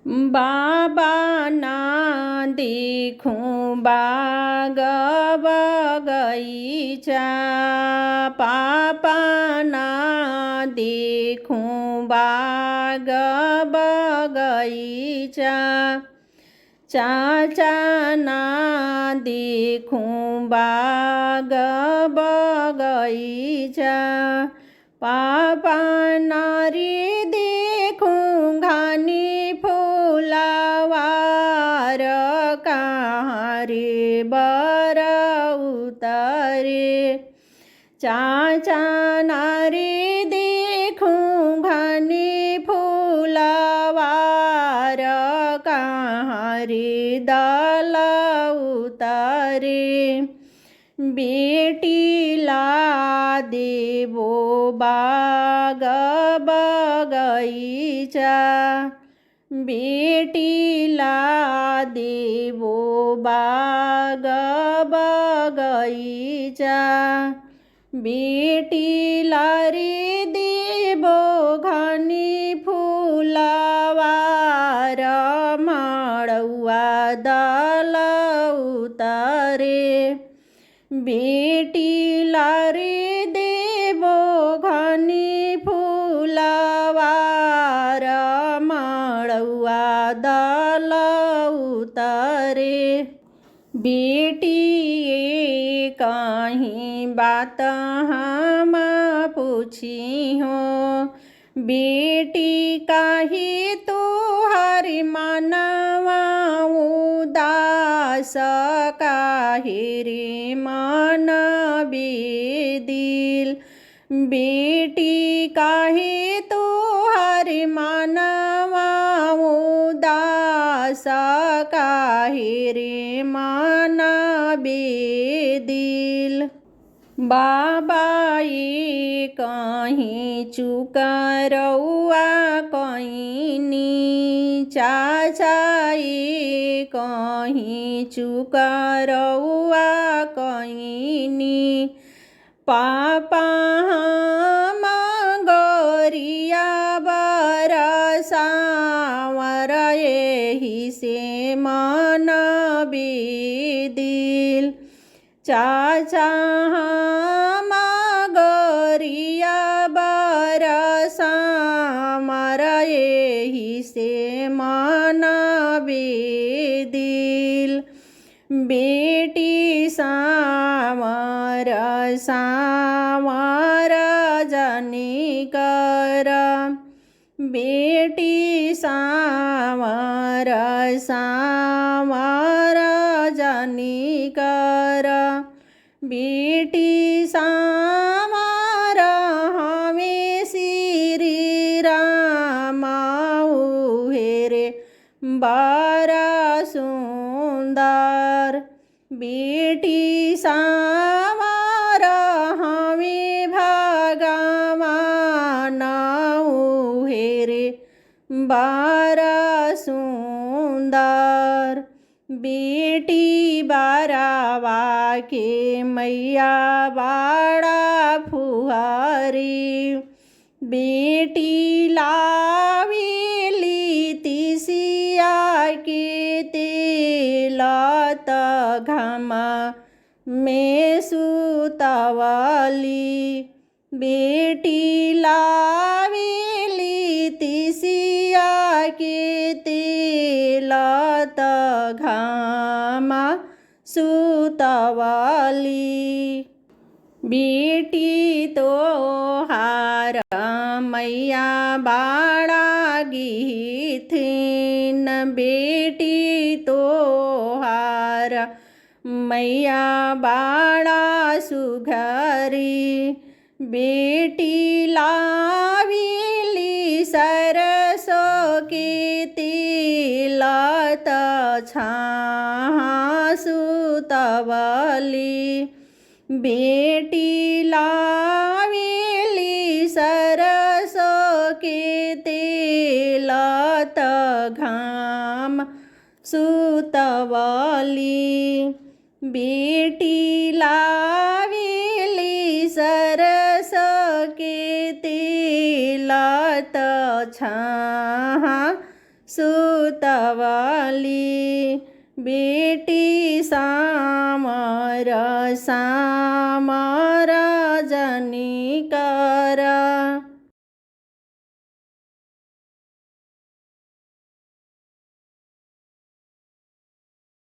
બાબાના દેખું બાગ બગીચા, પાપાના દેખું બાગ બગીચા, ચાચાના દેખું બાગ બગીચા, પાપાના રે દેખું ઘાની ફૂલવાર, કहाँ રે બર ઉતરે, ચાચાના રે દેખું ઘાની ફૂલવાર, કहाँ રે દલ ઉતરે, बेटी ला देवो बाग बगीचा, बेटी ला देवो बाग बगीचा, बेटी ला रे देवो घनी फूलवार, माळवा दल उतरे, बेटी ला रे देवो घनी फूलवार, माळवा दल उतरे, बेटीए कहीं बात हम पूछी हो, बेटी कही तुहारी मनवा उदास, काहे रे मन बेदिल, बेटी काहे तुहारी मनवा उदास, काहे रे मन बेदिल, बाबाए कहीं चूक रउआ कहीनी, चाचाए कहीं चूक रउआ कहीनी, पापा हम गोरिया बरसावर, एही से मन बेदिल, चाचा हम गोरिया बरसावर, एही से मन बेदिल, बेटी सावर सावर जनी कर, बेटी सावर सावर जनी कर, बेटी सावर हमें श्री राम हेरे बारा सुंदर, बेटी सावर हमें भगवान हेरे बारा सुंदर, बेटी बारावा के मैया बाड़ा फुहारी, बेटी लावेली तिसिया के तेल, घमा में सुतवली, बेटी लावेली तिसिया के तेल, घमा सुतवली, बेटी तो हार मैया बाड़ा गीथिन, बेटी तो हार मैया बाड़ा सुघरी, बेटी लावेली सरसो के तेल, छाहाँ सुतवली, बेटी लावेली सरसो के तेल, घाम सुतवली, बेटी लावेली सरसो के तेल, छाहाँ સુતવાલી બેટી સામર સા